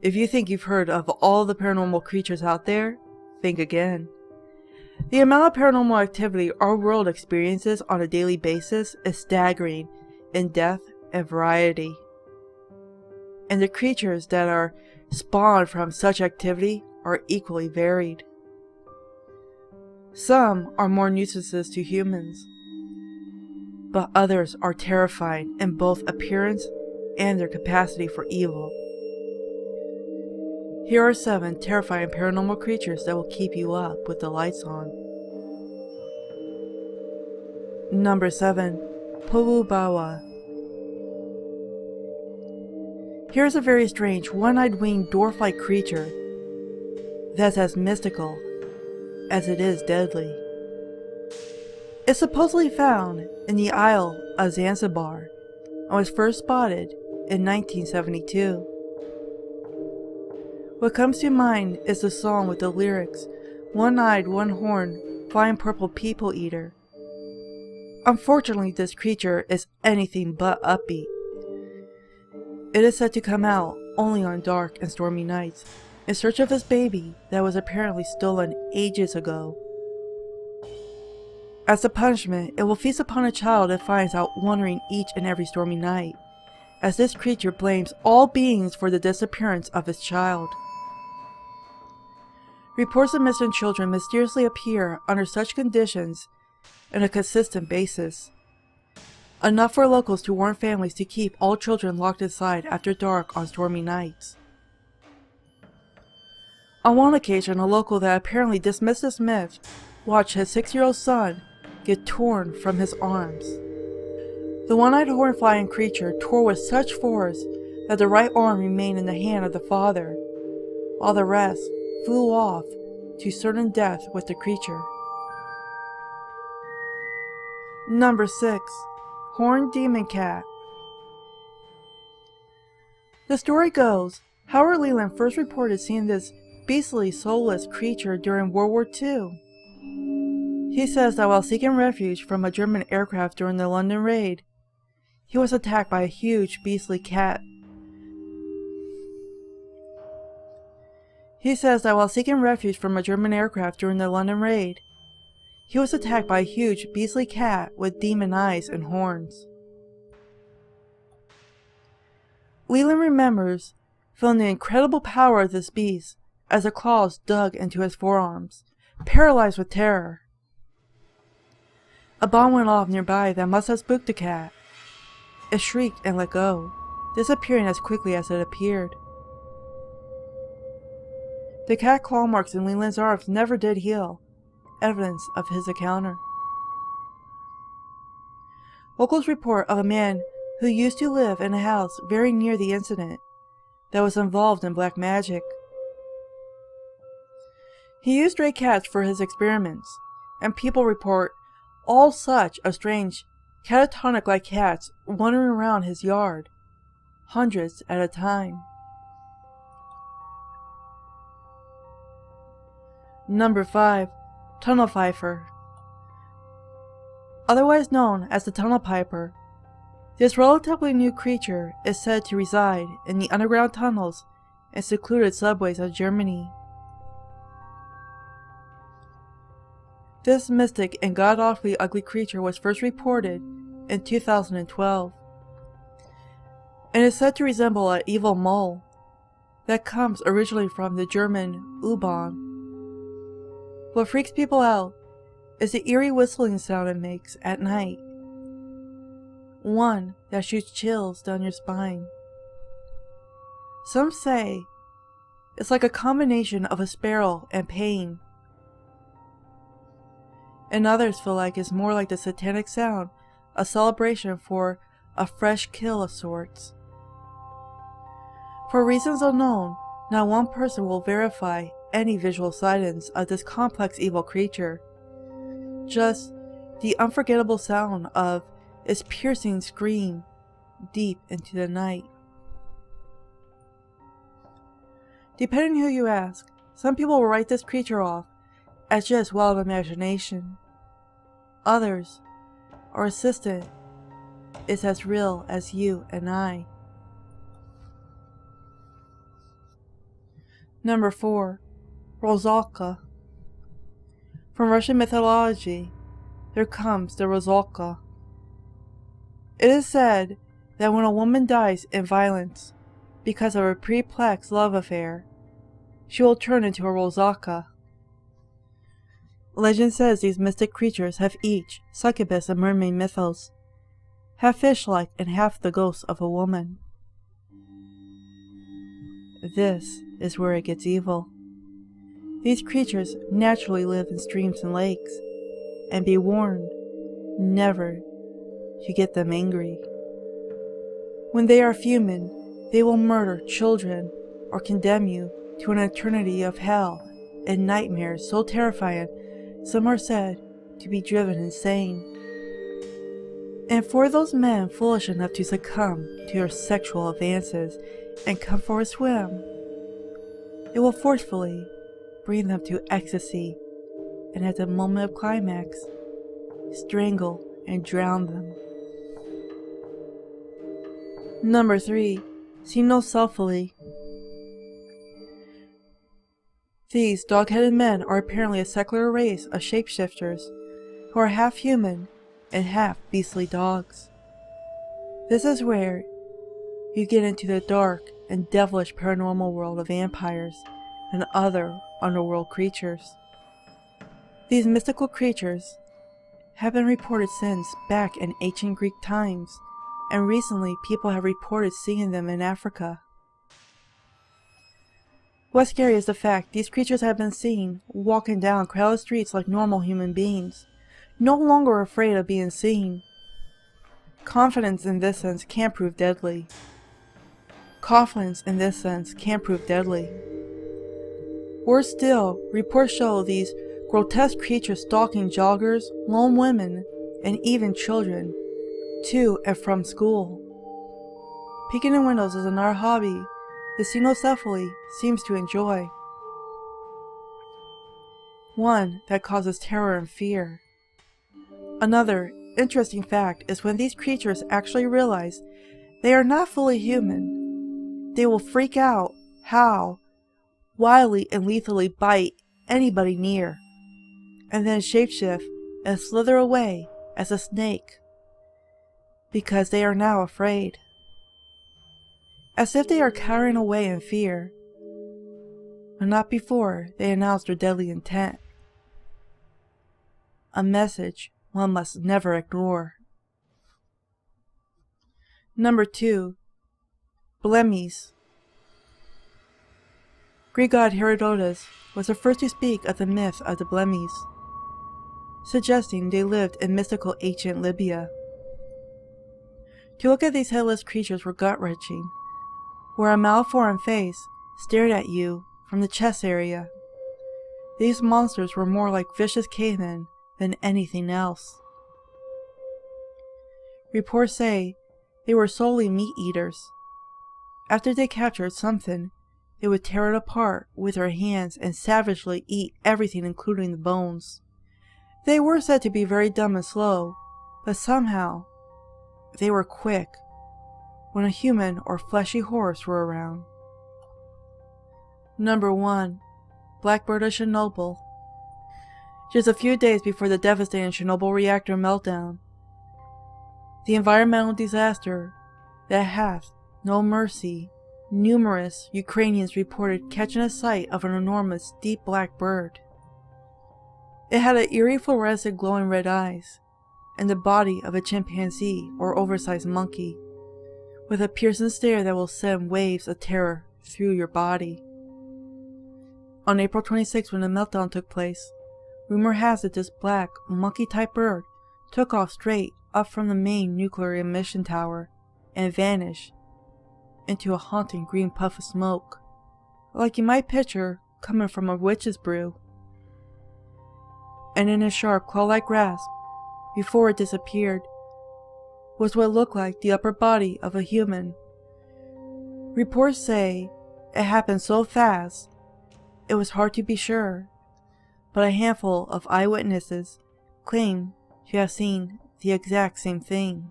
If you think you've heard of all the paranormal creatures out there, think again. The amount of paranormal activity our world experiences on a daily basis is staggering in depth and variety. And the creatures that are spawned from such activity are equally varied. Some are more nuisances to humans, but others are terrifying in both appearance and their capacity for evil. Here are 7 terrifying paranormal creatures that will keep you up with the lights on. Number 7. Po'ubawa. Here's a very strange one-eyed winged dwarf-like creature that's as mystical as it is deadly. It's supposedly found in the Isle of Zanzibar and was first spotted in 1972. What comes to mind is the song with the lyrics, "One-eyed, one-horned, flying purple people eater." Unfortunately, this creature is anything but upbeat. It is said to come out only on dark and stormy nights in search of his baby that was apparently stolen ages ago. As a punishment, it will feast upon a child it finds out wandering each and every stormy night, as this creature blames all beings for the disappearance of its child. Reports of missing children mysteriously appear under such conditions on a consistent basis, enough for locals to warn families to keep all children locked inside after dark on stormy nights. On one occasion, a local that apparently dismissed this myth watched his 6-year-old son get torn from his arms. The one-eyed horn-flying creature tore with such force that the right arm remained in the hand of the father, while the rest flew off to certain death with the creature. Number 6. Horned Demon Cat. The story goes, Howard Leland first reported seeing this beastly, soulless creature during World War II. He says that while seeking refuge from a German aircraft during the London raid, he was attacked by a huge, beastly cat. He says that while seeking refuge from a German aircraft during the London raid, he was attacked by a huge, beastly cat with demon eyes and horns. Leland remembers feeling the incredible power of this beast as the claws dug into his forearms, paralyzed with terror. A bomb went off nearby that must have spooked the cat. It shrieked and let go, disappearing as quickly as it appeared. The cat claw marks in Leland's arms never did heal, evidence of his encounter. Locals report of a man who used to live in a house very near the incident that was involved in black magic. He used stray cats for his experiments, and people report all such of strange, catatonic-like cats wandering around his yard, hundreds at a time. Number 5. Tunnel Piper. Otherwise known as the Tunnel Piper, this relatively new creature is said to reside in the underground tunnels and secluded subways of Germany. This mystic and god-awfully ugly creature was first reported in 2012, and is said to resemble an evil mole that comes originally from the German U-Bahn. What freaks people out is the eerie whistling sound it makes at night, one that shoots chills down your spine. Some say it's like a combination of a sparrow and pain, and others feel like it's more like the satanic sound, a celebration for a fresh kill of sorts. For reasons unknown, not one person will verify any visual sightings of this complex evil creature, just the unforgettable sound of its piercing scream deep into the night. Depending who you ask, some people will write this creature off as just wild imagination. Others are insistent it's as real as you and I. Number 4. Rusalka. From Russian mythology, there comes the Rusalka. It is said that when a woman dies in violence because of a perplexed love affair, she will turn into a Rusalka. Legend says these mystic creatures have each succubus and mermaid mythos, half fish-like and half the ghost of a woman. This is where it gets evil. These creatures naturally live in streams and lakes, and be warned never to get them angry. When they are human, they will murder children or condemn you to an eternity of hell and nightmares so terrifying some are said to be driven insane. And for those men foolish enough to succumb to your sexual advances and come for a swim, it will forcefully bring them to ecstasy, and at the moment of climax, strangle and drown them. Number 3. Cynocephali. These dog-headed men are apparently a secular race of shapeshifters who are half human and half beastly dogs. This is where you get into the dark and devilish paranormal world of vampires and other underworld creatures. These mystical creatures have been reported since back in ancient Greek times, and recently people have reported seeing them in Africa. What's scary is the fact these creatures have been seen walking down crowded streets like normal human beings, no longer afraid of being seen. Confidence in this sense can prove deadly. Confidence in this sense can prove deadly. Worse still, reports show these grotesque creatures stalking joggers, lone women, and even children, to and from school. Peeking in windows is another hobby the cynocephaly seems to enjoy. One that causes terror and fear. Another interesting fact is when these creatures actually realize they are not fully human, they will freak out, howl, wildly and lethally bite anybody near, and then shapeshift and slither away as a snake, because they are now afraid. As if they are cowering away in fear, but not before they announce their deadly intent. A message one must never ignore. Number 2. Blemis. Greek god Herodotus was the first to speak of the myth of the Blemis, suggesting they lived in mystical ancient Libya. To look at these headless creatures were gut-wrenching, where a malformed face stared at you from the chest area. These monsters were more like vicious cavemen than anything else. Reports say they were solely meat eaters. After they captured something, they would tear it apart with their hands and savagely eat everything including the bones. They were said to be very dumb and slow, but somehow they were quick when a human or fleshy horse were around. Number 1. Blackbird of Chernobyl. Just a few days before the devastating Chernobyl reactor meltdown, the environmental disaster that hath no mercy, numerous Ukrainians reported catching a sight of an enormous deep black bird. It had an eerie fluorescent glowing red eyes, and the body of a chimpanzee or oversized monkey, with a piercing stare that will send waves of terror through your body. On April 26, when the meltdown took place, rumor has it this black, monkey-type bird took off straight up from the main nuclear emission tower and vanished into a haunting green puff of smoke, like you might picture coming from a witch's brew. And in a sharp, claw-like grasp, before it disappeared, was what looked like the upper body of a human. Reports say it happened so fast it was hard to be sure, but a handful of eyewitnesses claim to have seen the exact same thing.